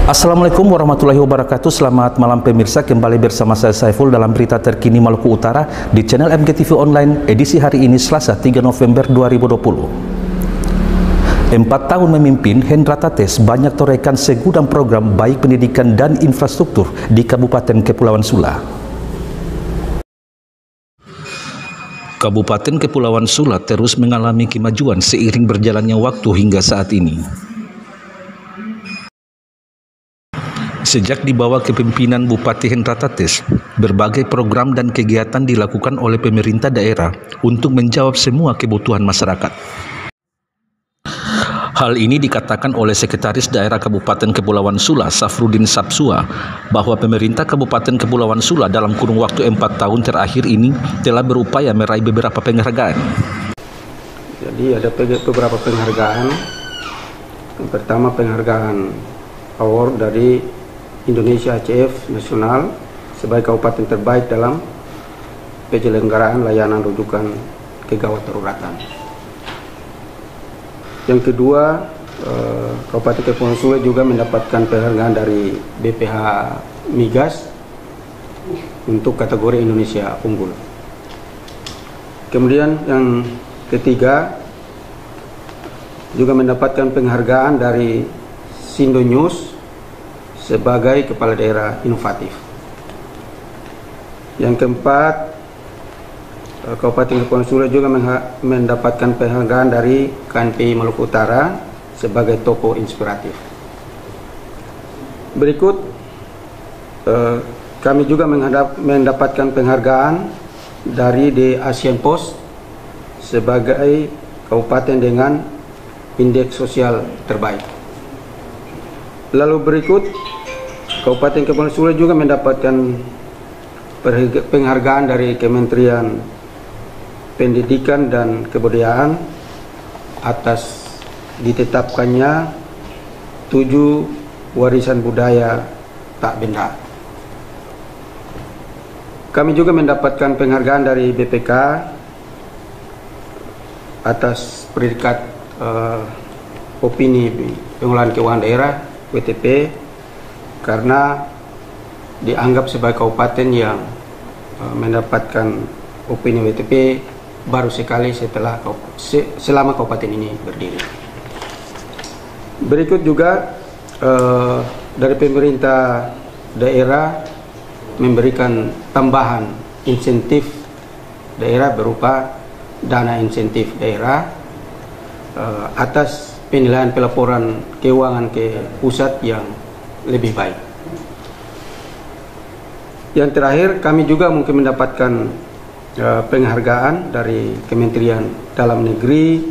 Assalamualaikum warahmatullahi wabarakatuh. Selamat malam pemirsa, kembali bersama saya Saiful dalam berita terkini Maluku Utara di channel MGTV Online edisi hari ini Selasa 3 November 2020. 4 tahun memimpin, Hendra Tates banyak torehkan segudang program baik pendidikan dan infrastruktur di Kabupaten Kepulauan Sula. Kabupaten Kepulauan Sula terus mengalami kemajuan seiring berjalannya waktu hingga saat ini. Sejak di bawah kepemimpinan Bupati Hendra Tates, berbagai program dan kegiatan dilakukan oleh pemerintah daerah untuk menjawab semua kebutuhan masyarakat. Hal ini dikatakan oleh Sekretaris Daerah Kabupaten Kepulauan Sula, Safrudin Sapsua, bahwa pemerintah Kabupaten Kepulauan Sula dalam kurun waktu 4 tahun terakhir ini telah berupaya meraih beberapa penghargaan. Jadi ada beberapa penghargaan. Yang pertama penghargaan award dari Indonesia ACF Nasional sebagai kabupaten terbaik dalam penyelenggaraan layanan rujukan kegawat daruratan. Yang kedua, Kabupaten Kepulauan Sula juga mendapatkan penghargaan dari BPH Migas untuk kategori Indonesia Unggul. Kemudian yang ketiga, juga mendapatkan penghargaan dari Sindo News sebagai kepala daerah inovatif. Yang keempat, Kabupaten Kepulauan Sula juga mendapatkan penghargaan dari KNPI Maluku Utara sebagai tokoh inspiratif. Berikut, kami juga mendapatkan penghargaan dari The Asian Post sebagai kabupaten dengan indeks sosial terbaik. Lalu berikut, Kabupaten Kepulauan Sula juga mendapatkan penghargaan dari Kementerian Pendidikan dan Kebudayaan atas ditetapkannya 7 warisan budaya tak benda. Kami juga mendapatkan penghargaan dari BPK atas predikat opini pengelolaan keuangan daerah WTP karena dianggap sebagai kabupaten yang mendapatkan opini WTP baru sekali selama kabupaten ini berdiri. Berikut juga dari pemerintah daerah memberikan tambahan insentif daerah berupa dana insentif daerah atas penilaian pelaporan keuangan ke pusat yang lebih baik. Yang terakhir, kami juga mungkin mendapatkan penghargaan dari Kementerian Dalam Negeri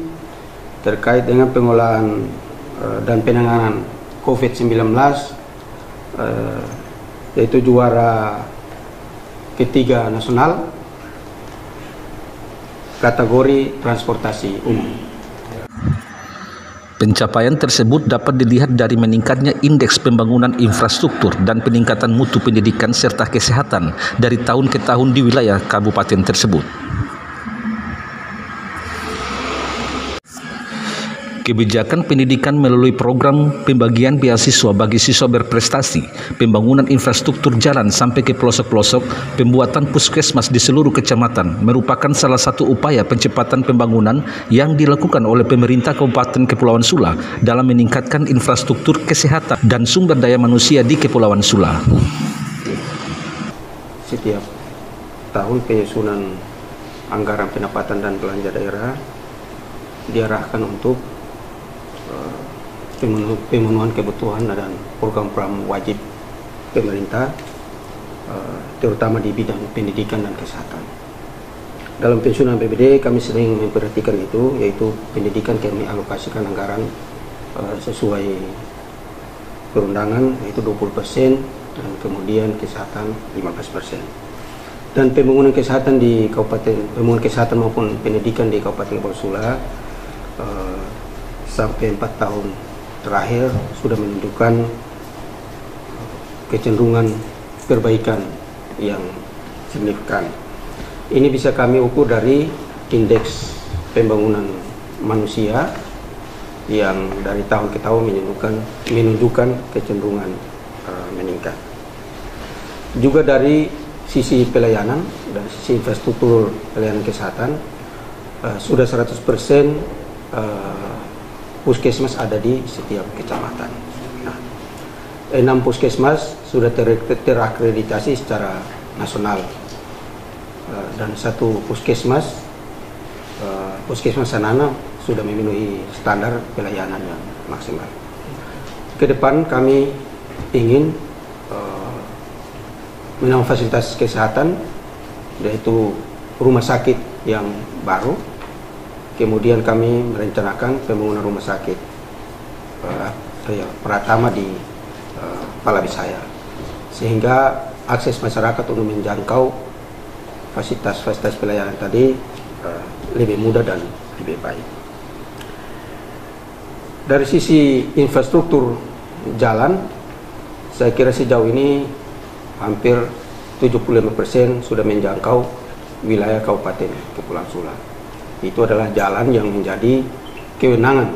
terkait dengan pengolahan dan penanganan COVID-19, yaitu juara ketiga nasional kategori transportasi umum. Pencapaian tersebut dapat dilihat dari meningkatnya indeks pembangunan infrastruktur dan peningkatan mutu pendidikan serta kesehatan dari tahun ke tahun di wilayah kabupaten tersebut. Kebijakan pendidikan melalui program pembagian beasiswa bagi siswa berprestasi, pembangunan infrastruktur jalan sampai ke pelosok-pelosok, pembuatan puskesmas di seluruh kecamatan merupakan salah satu upaya percepatan pembangunan yang dilakukan oleh pemerintah Kabupaten Kepulauan Sula dalam meningkatkan infrastruktur kesehatan dan sumber daya manusia di Kepulauan Sula. Setiap tahun penyusunan anggaran pendapatan dan belanja daerah diarahkan untuk pemenuhan kebutuhan dan program-program wajib pemerintah, terutama di bidang pendidikan dan kesehatan. Dalam penyusunan APBD kami sering memperhatikan itu, yaitu pendidikan kami alokasikan anggaran sesuai perundangan, yaitu 20%, dan kemudian kesehatan 15%. Dan pembangunan kesehatan di kabupaten, pembangunan kesehatan maupun pendidikan di Kabupaten Kepulauan Sula sampai 4 tahun terakhir sudah menunjukkan kecenderungan perbaikan yang signifikan. Ini bisa kami ukur dari indeks pembangunan manusia yang dari tahun ke tahun menunjukkan kecenderungan meningkat. Juga dari sisi pelayanan, dari sisi infrastruktur pelayanan kesehatan, sudah 100% puskesmas ada di setiap kecamatan. Nah, 6 puskesmas sudah terakreditasi secara nasional, dan 1 puskesmas Sanana sudah memenuhi standar pelayanan yang maksimal. Ke depan kami ingin menambah fasilitas kesehatan, yaitu rumah sakit yang baru. Kemudian kami merencanakan pembangunan rumah sakit Pratama di Palabisaya, sehingga akses masyarakat untuk menjangkau fasilitas pelayanan tadi lebih mudah dan lebih baik. Dari sisi infrastruktur jalan, saya kira sejauh ini hampir 75% sudah menjangkau wilayah Kabupaten Kepulauan Sula. Itu adalah jalan yang menjadi kewenangan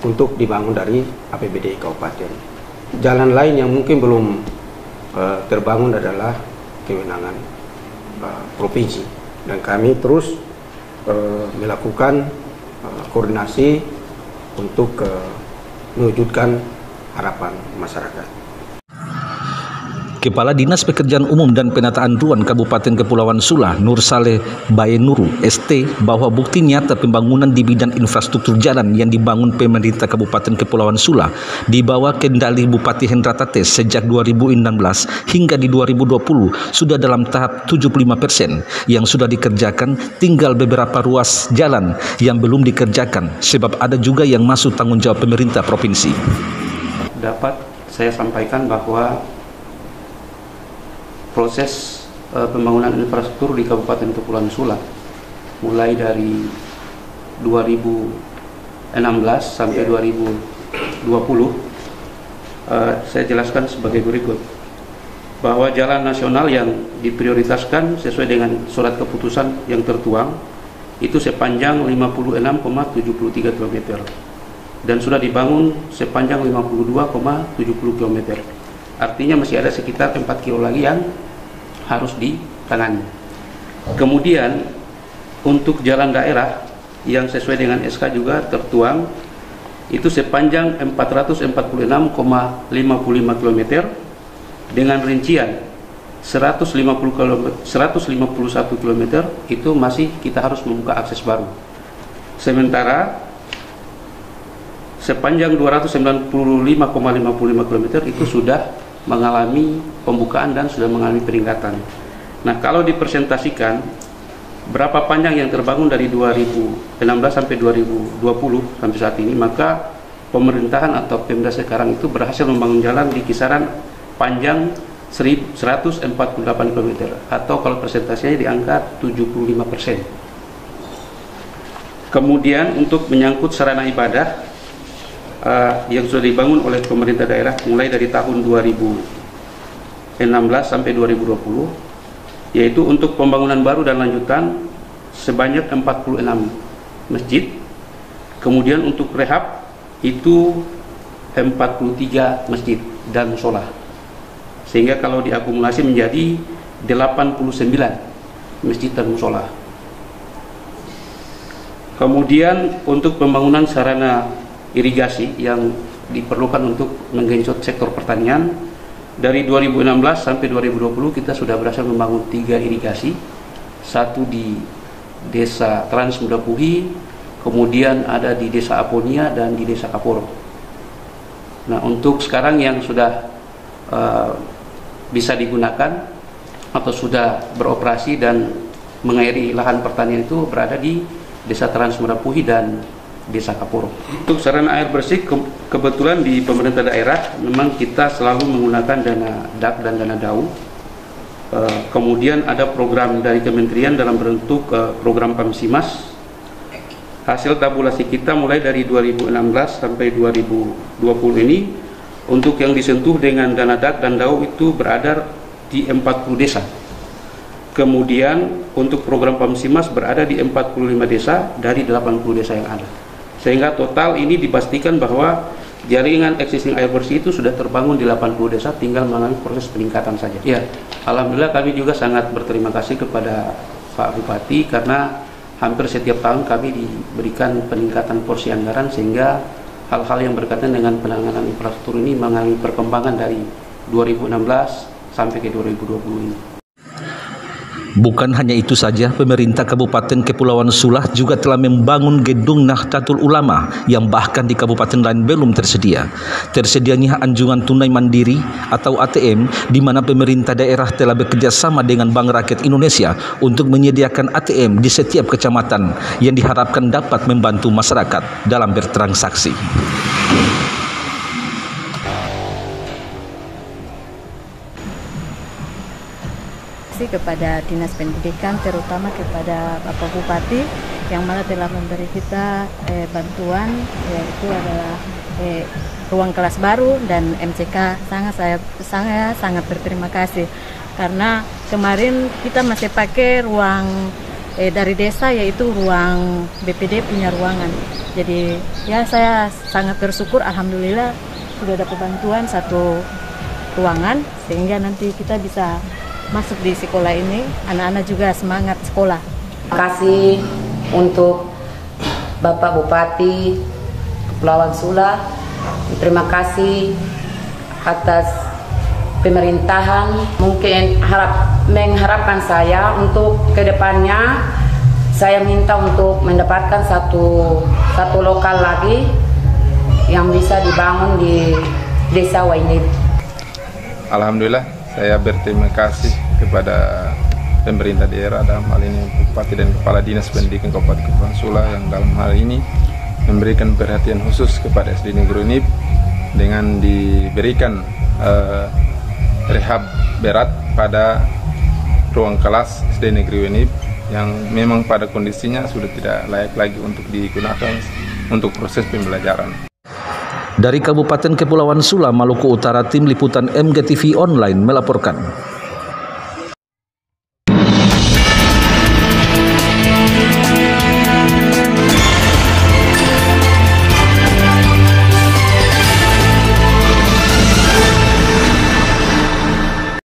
untuk dibangun dari APBD Kabupaten. Jalan lain yang mungkin belum terbangun adalah kewenangan provinsi, dan kami terus melakukan koordinasi untuk mewujudkan harapan masyarakat. Kepala Dinas Pekerjaan Umum dan Penataan Ruang Kabupaten Kepulauan Sula, Nur Saleh Bayenuru, ST, bahwa bukti nyata pembangunan di bidang infrastruktur jalan yang dibangun pemerintah Kabupaten Kepulauan Sula di bawah kendali Bupati Hendra Tates sejak 2016 hingga di 2020 sudah dalam tahap 75%. Yang sudah dikerjakan, tinggal beberapa ruas jalan yang belum dikerjakan, sebab ada juga yang masuk tanggung jawab pemerintah provinsi. Dapat saya sampaikan bahwa proses pembangunan infrastruktur di Kabupaten Kepulauan Sula mulai dari 2016 sampai 2020 saya jelaskan sebagai berikut, bahwa jalan nasional yang diprioritaskan sesuai dengan surat keputusan yang tertuang itu sepanjang 56,73 km dan sudah dibangun sepanjang 52,70 km. Artinya masih ada sekitar 4 kilo lagi yang harus ditangani. Kemudian untuk jalan daerah yang sesuai dengan SK juga tertuang itu sepanjang 446,55 km dengan rincian 151 km itu masih kita harus membuka akses baru. Sementara sepanjang 295,55 km itu sudah mengalami pembukaan dan sudah mengalami peningkatan. Nah, kalau dipresentasikan berapa panjang yang terbangun dari 2016 sampai 2020 sampai saat ini, maka pemerintahan atau Pemda sekarang itu berhasil membangun jalan di kisaran panjang 148 km atau kalau presentasinya di angka 75%. Kemudian untuk menyangkut sarana ibadah yang sudah dibangun oleh pemerintah daerah mulai dari tahun 2016 sampai 2020, yaitu untuk pembangunan baru dan lanjutan sebanyak 46 masjid. Kemudian untuk rehab itu 43 masjid dan musola, sehingga kalau diakumulasi menjadi 89 masjid dan musola. Kemudian untuk pembangunan sarana irigasi yang diperlukan untuk menggenjot sektor pertanian, dari 2016 sampai 2020 kita sudah berhasil membangun 3 irigasi, satu di Desa Transmudapuhi, kemudian ada di Desa Aponia dan di Desa Kaporo. Nah, untuk sekarang yang sudah bisa digunakan atau sudah beroperasi dan mengairi lahan pertanian itu berada di Desa Transmudapuhi dan Desa Kaporo. Untuk sarana air bersih kebetulan di pemerintah daerah memang kita selalu menggunakan dana DAK dan dana DAU. Kemudian ada program dari kementerian dalam bentuk program Pamsimas. Hasil tabulasi kita mulai dari 2016 sampai 2020 ini untuk yang disentuh dengan dana DAK dan DAU itu berada di 40 desa. Kemudian untuk program Pamsimas berada di 45 desa dari 80 desa yang ada. Sehingga total ini dipastikan bahwa jaringan existing air bersih itu sudah terbangun di 80 desa, tinggal mengalami proses peningkatan saja. Ya, alhamdulillah kami juga sangat berterima kasih kepada Pak Bupati karena hampir setiap tahun kami diberikan peningkatan porsi anggaran sehingga hal-hal yang berkaitan dengan penanganan infrastruktur ini mengalami perkembangan dari 2016 sampai ke 2020 ini. Bukan hanya itu saja, pemerintah Kabupaten Kepulauan Sula juga telah membangun gedung Nahdlatul Ulama yang bahkan di kabupaten lain belum tersedia. Tersedianya anjungan tunai mandiri atau ATM, di mana pemerintah daerah telah bekerja sama dengan Bank Rakyat Indonesia untuk menyediakan ATM di setiap kecamatan yang diharapkan dapat membantu masyarakat dalam bertransaksi. Kepada Dinas Pendidikan, terutama kepada Bapak Bupati yang mana telah memberi kita bantuan, yaitu adalah ruang kelas baru dan MCK. Saya sangat berterima kasih karena kemarin kita masih pakai ruang dari desa, yaitu ruang BPD punya ruangan. Jadi ya saya sangat bersyukur, alhamdulillah sudah dapat bantuan satu ruangan sehingga nanti kita bisa masuk di sekolah ini, anak-anak juga semangat sekolah. Terima kasih untuk Bapak Bupati Kepulauan Sula. Terima kasih atas pemerintahan. Mungkin mengharapkan saya untuk kedepannya, saya minta untuk mendapatkan satu lokal lagi yang bisa dibangun di Desa Wainib. Alhamdulillah, saya berterima kasih kepada pemerintah daerah, dalam hal ini Bupati dan Kepala Dinas Pendidikan Kabupaten Kepulauan Sula yang dalam hal ini memberikan perhatian khusus kepada SD Negeri Unip dengan diberikan rehab berat pada ruang kelas SD Negeri Unip yang memang pada kondisinya sudah tidak layak lagi untuk digunakan untuk proses pembelajaran. Dari Kabupaten Kepulauan Sula, Maluku Utara, Tim Liputan MGTV Online melaporkan.